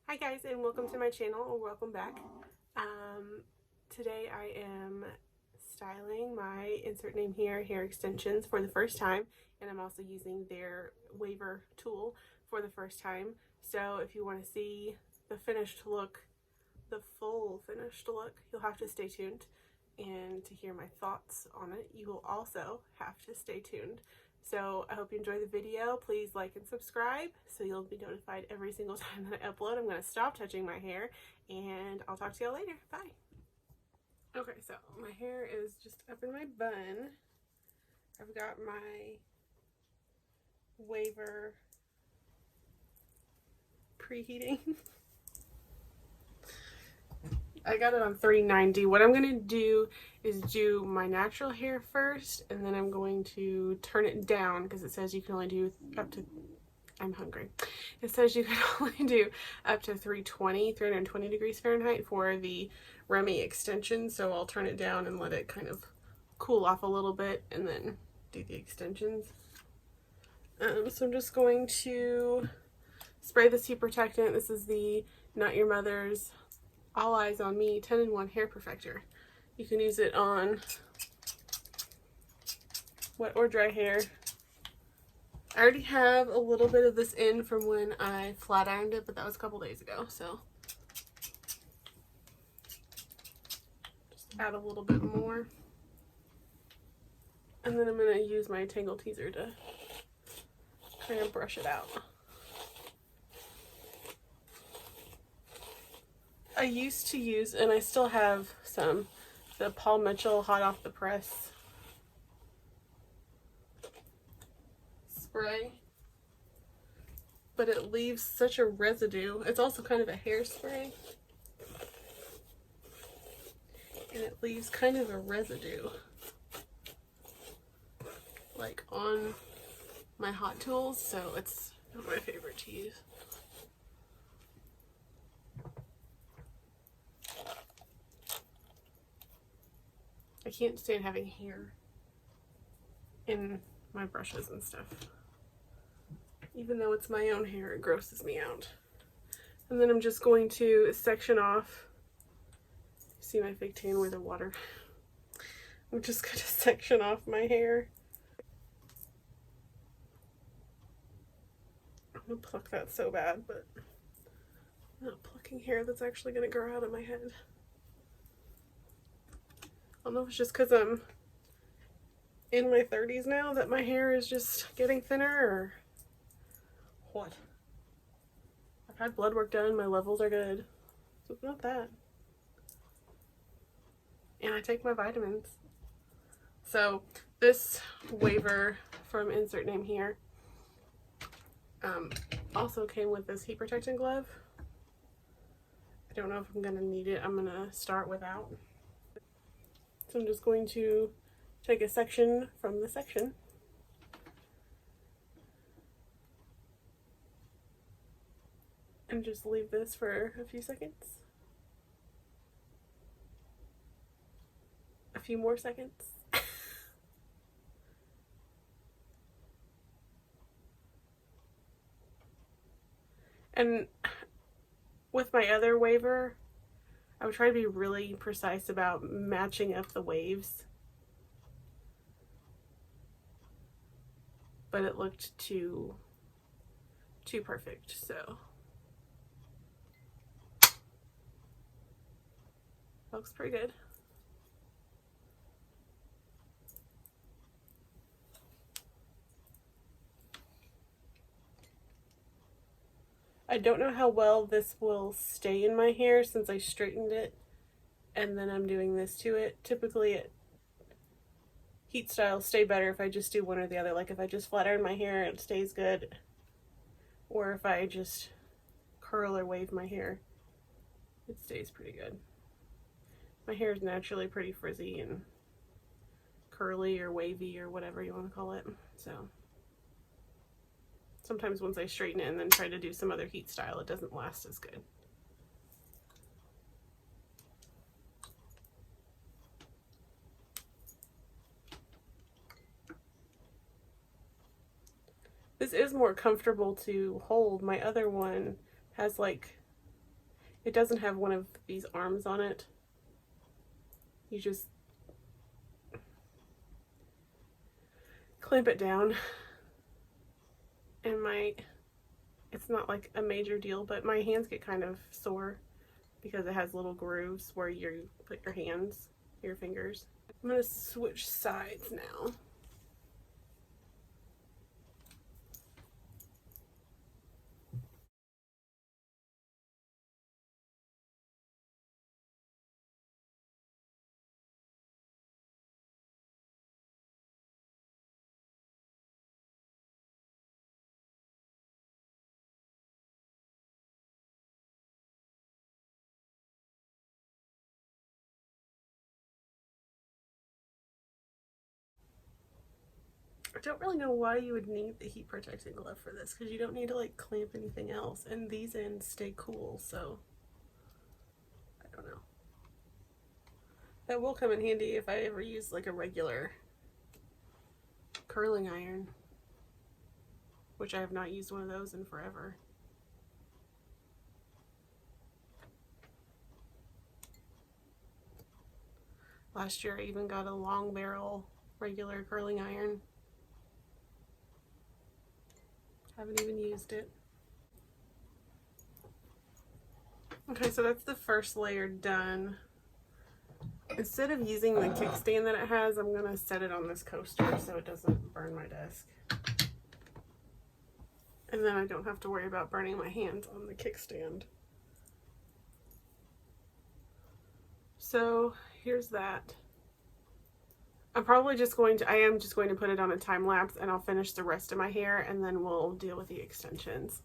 Hi guys, and welcome to my channel, or welcome back. Today I am styling my insert name here hair extensions for the first time, and I'm also using their waver tool for the first time. So if you want to see the finished look, the full finished look, you'll have to stay tuned. And to hear my thoughts on it, you will also have to stay tuned. So I hope you enjoy the video. Please like and subscribe so you'll be notified every single time that I upload. I'm going to stop touching my hair and I'll talk to y'all later. Bye. Okay, so my hair is just up in my bun. I've got my waver preheating. I got it on 390. What I'm going to do is do my natural hair first, and then I'm going to turn it down because it says you can only do up to, I'm hungry. It says you can only do up to 320 degrees Fahrenheit for the Remy extension. So I'll turn it down and let it kind of cool off a little bit and then do the extensions. So I'm just going to spray this heat protectant. This is the Not Your Mother's All Eyes on Me 10-in-1 Hair Perfector. You can use it on wet or dry hair. I already have a little bit of this in from when I flat ironed it, but that was a couple days ago, so just add a little bit more. And then I'm going to use my Tangle Teaser to kind of brush it out. I used to use, and I still have some, the Paul Mitchell Hot Off the Press spray, but it leaves such a residue. It's also kind of a hairspray, and it leaves kind of a residue like on my hot tools, so it's not my favorite to use. I can't stand having hair in my brushes and stuff. Even though it's my own hair, it grosses me out. And then I'm just going to section off. See my fake tan with the water? I'm just going to section off my hair. I'm going to pluck that so bad, but I'm not plucking hair that's actually going to grow out of my head. I don't know if it's just because I'm in my 30s now that my hair is just getting thinner, or what. I've had blood work done, my levels are good, so it's not that. And I take my vitamins. So this waver from insert name here also came with this heat protectant glove. I don't know if I'm gonna need it. I'm gonna start without. So I'm just going to take a section from the section and just leave this for a few seconds. A few more seconds. And with my other waver, I would try to be really precise about matching up the waves, but it looked too perfect, so looks pretty good. I don't know how well this will stay in my hair since I straightened it and then I'm doing this to it. Typically heat styles stay better if I just do one or the other. Like if I just flat iron my hair, it stays good. Or if I just curl or wave my hair, it stays pretty good. My hair is naturally pretty frizzy and curly or wavy or whatever you want to call it. So sometimes once I straighten it and then try to do some other heat style, it doesn't last as good. This is more comfortable to hold. My other one has like It doesn't have one of these arms on it. You just clamp it down, and it's not like a major deal, but my hands get kind of sore because it has little grooves where you put your hands, your fingers. I'm going to switch sides now. I don't really know why you would need the heat protecting glove for this, because you don't need to like clamp anything else, and these ends stay cool, so I don't know. That will come in handy if I ever use like a regular curling iron, which I have not used one of those in forever. Last year I even got a long barrel regular curling iron. Haven't even used it. Okay, so that's the first layer done. Instead of using the kickstand that it has, I'm gonna set it on this coaster so it doesn't burn my desk. And then I don't have to worry about burning my hands on the kickstand. So here's that. I am just going to put it on a time lapse, and I'll finish the rest of my hair, and then we'll deal with the extensions.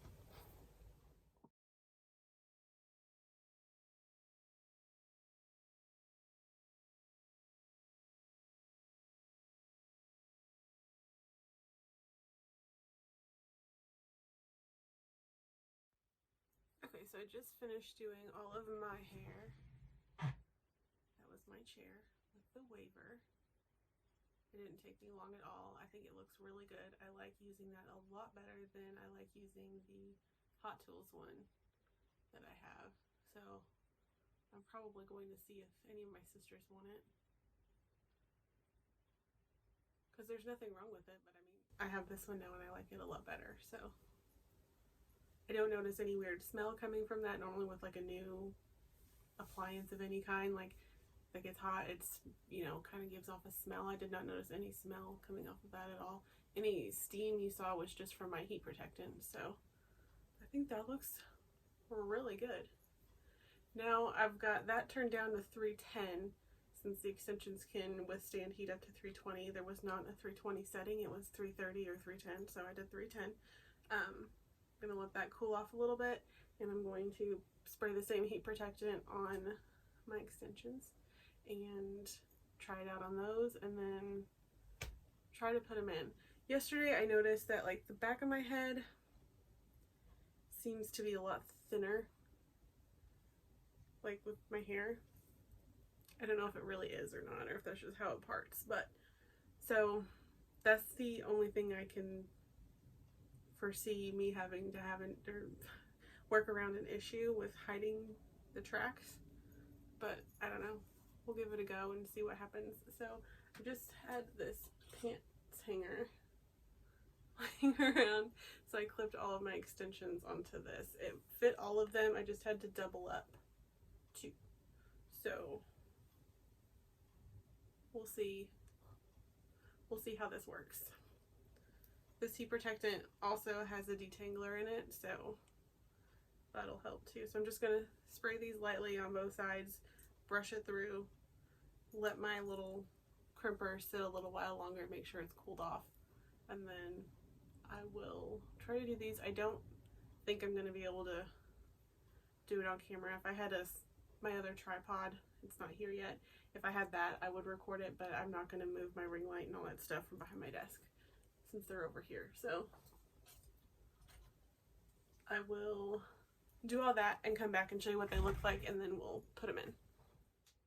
Okay, so I just finished doing all of my hair. That was my chair with the waver. It didn't take me long at all. I think it looks really good. I like using that a lot better than I like using the Hot Tools one that I have. So I'm probably going to see if any of my sisters want it, because there's nothing wrong with it, but I mean, I have this one now and I like it a lot better. So I don't notice any weird smell coming from that. Normally with like a new appliance of any kind, like that gets hot, it's, you know, kind of gives off a smell. I did not notice any smell coming off of that at all. Any steam you saw was just from my heat protectant. So I think that looks really good. Now I've got that turned down to 310, since the extensions can withstand heat up to 320. There was not a 320 setting, it was 330 or 310, so I did 310. I'm gonna let that cool off a little bit, and I'm going to spray the same heat protectant on my extensions and try it out on those, and then try to put them in. Yesterday I noticed that like the back of my head seems to be a lot thinner, like with my hair. I don't know if it really is or not, or if that's just how it parts, but so that's the only thing I can foresee me having to work around an issue with hiding the tracks. But I don't know, we'll give it a go and see what happens. So I just had this pants hanger lying around, so I clipped all of my extensions onto this. It fit all of them, I just had to double up too. So we'll see how this works. This heat protectant also has a detangler in it, so that'll help too. So I'm just gonna spray these lightly on both sides, brush it through, let my little crimper sit a little while longer, make sure it's cooled off, and then I will try to do these. I don't think I'm gonna be able to do it on camera. If I had my other tripod, it's not here yet. If I had that, I would record it, but I'm not gonna move my ring light and all that stuff from behind my desk since they're over here. So I will do all that and come back and show you what they look like, and then we'll put them in.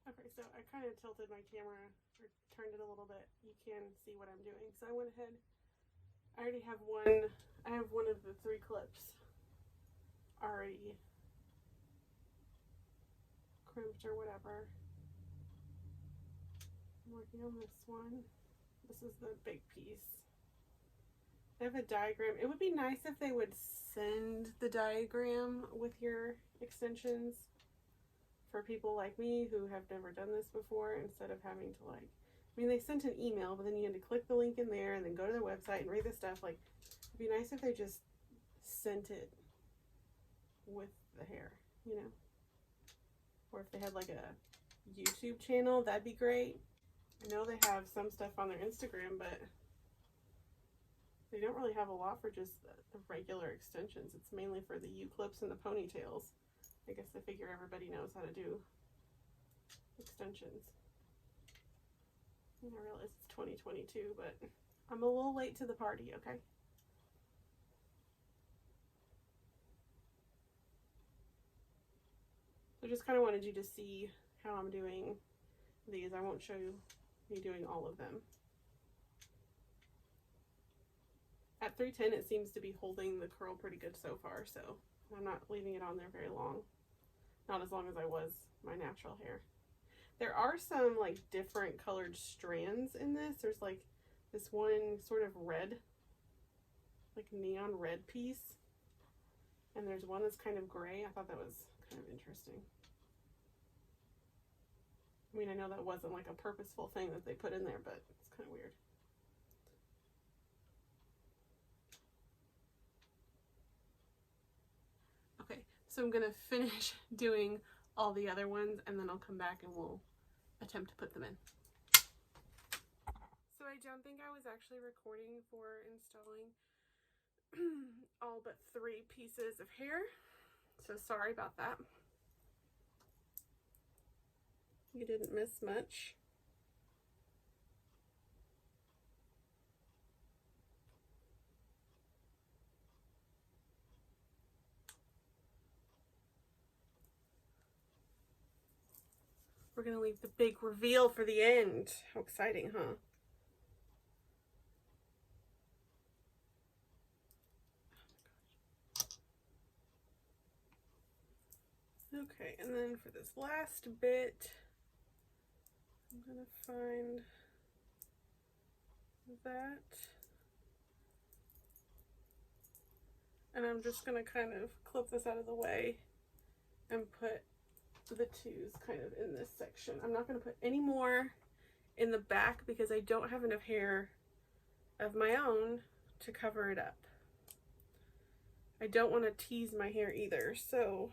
Okay, so I kind of tilted my camera, or turned it a little bit. You can see what I'm doing. So I went ahead, I already have one, I have one of the 3 clips already crimped or whatever. I'm working on this one. This is the big piece. They have a diagram. It would be nice if they would send the diagram with your extensions for people like me who have never done this before, instead of having to like, I mean, they sent an email, but then you had to click the link in there and then go to their website and read the stuff. Like, it'd be nice if they just sent it with the hair, you know? Or if they had like a YouTube channel, that'd be great. I know they have some stuff on their Instagram, but they don't really have a lot for just the regular extensions. It's mainly for the U-clips and the ponytails. I guess they figure everybody knows how to do extensions. And I realize it's 2022, but I'm a little late to the party, okay? So just kind of wanted you to see how I'm doing these. I won't show you me doing all of them. At 310, it seems to be holding the curl pretty good so far, so I'm not leaving it on there very long. Not as long as I was my natural hair. There are some like different colored strands in this. There's like this one sort of red, like neon red piece. And there's one that's kind of gray. I thought that was kind of interesting. I mean, I know that wasn't like a purposeful thing that they put in there, but it's kind of weird. Okay, so I'm gonna finish doing all the other ones and then I'll come back and we'll attempt to put them in. So I don't think I was actually recording for installing all but 3 pieces of hair, so sorry about that. You didn't miss much. We're gonna leave the big reveal for the end. How exciting, huh? Okay, and then for this last bit, I'm gonna find that. And I'm just gonna kind of clip this out of the way and put the twos kind of in this section. I'm not gonna put any more in the back because I don't have enough hair of my own to cover it up. I don't want to tease my hair either, so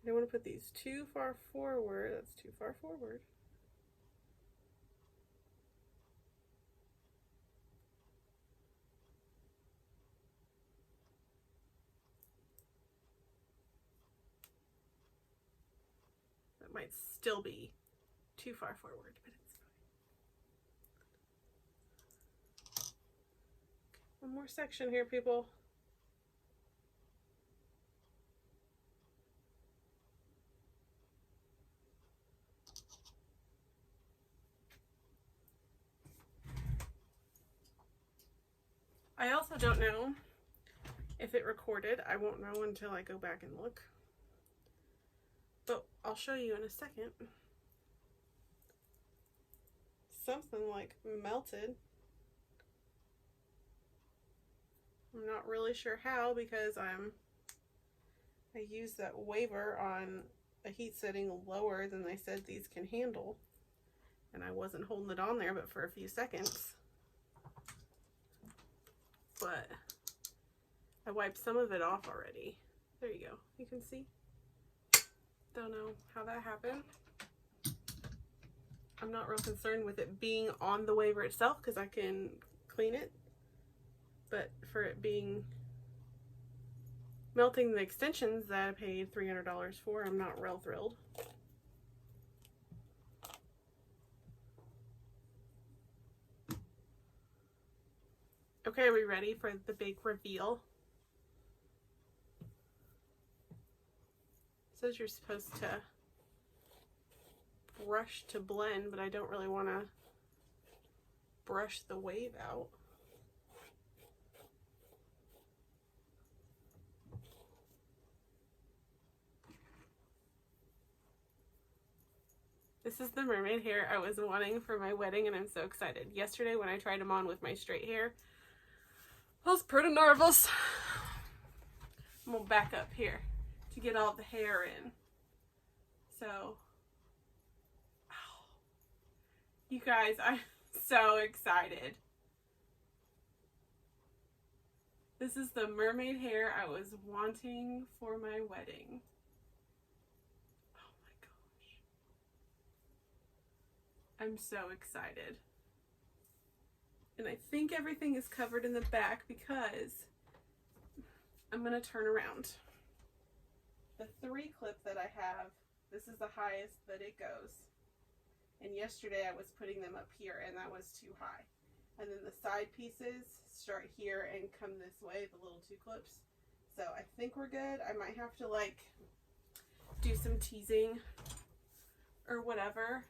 I don't want to put these too far forward. That's too far forward. That might still be too far forward, but it's fine. One more section here, people. I also don't know if it recorded. I won't know until I go back and look. But I'll show you in a second. Something like melted. I'm not really sure how because I used that waver on a heat setting lower than they said these can handle. And I wasn't holding it on there but for a few seconds. But I wiped some of it off already. There you go. You can see. Don't know how that happened. I'm not real concerned with it being on the waver itself because I can clean it. But for it being melting the extensions that I paid $300 for, I'm not real thrilled. Okay, are we ready for the big reveal? It says you're supposed to brush to blend, but I don't really want to brush the wave out. This is the mermaid hair I was wanting for my wedding, and I'm so excited. Yesterday when I tried them on with my straight hair, I was pretty nervous. I'm gonna back up here to get all the hair in. So, oh, you guys, I'm so excited. This is the mermaid hair I was wanting for my wedding. Oh my gosh. I'm so excited. And I think everything is covered in the back because I'm gonna turn around. The 3 clip that I have, this is the highest that it goes. And yesterday I was putting them up here and that was too high. And then the side pieces start here and come this way, the little 2 clips. So I think we're good. I might have to like do some teasing or whatever.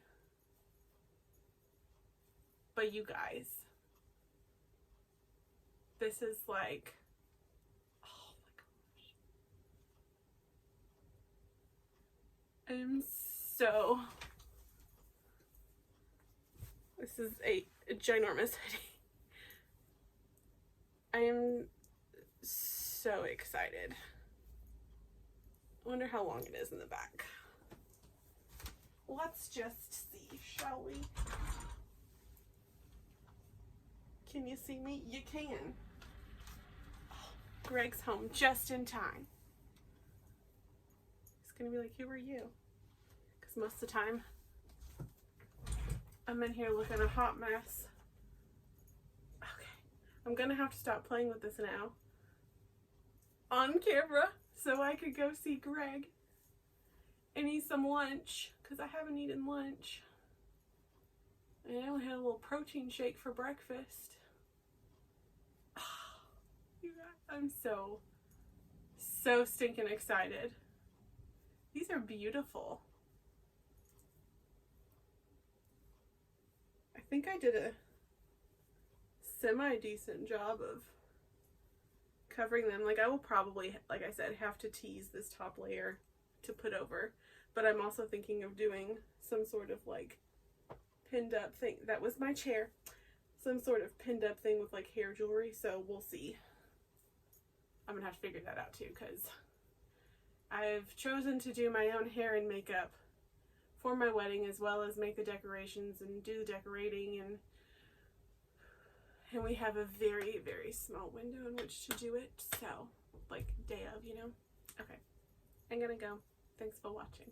But you guys, this is like, oh my gosh. I'm so, this is a ginormous hoodie. I am so excited. I wonder how long it is in the back. Let's just see, shall we? Can you see me? You can. Oh, Greg's home just in time. He's gonna be like, who are you? Because most of the time, I'm in here looking a hot mess. Okay, I'm gonna have to stop playing with this now on camera so I could go see Greg and eat some lunch because I haven't eaten lunch. And I only had a little protein shake for breakfast. Oh, you guys, I'm so stinking excited. These are beautiful. I think I did a semi-decent job of covering them. Like I will probably, like I said, have to tease this top layer to put over. But I'm also thinking of doing some sort of like pinned up thing. That was my chair. Some sort of pinned up thing with like hair jewelry. So we'll see. I'm gonna have to figure that out too because I've chosen to do my own hair and makeup for my wedding as well as make the decorations and do the decorating, and we have a very, very small window in which to do it. So like day of, you know. Okay, I'm gonna go. Thanks for watching.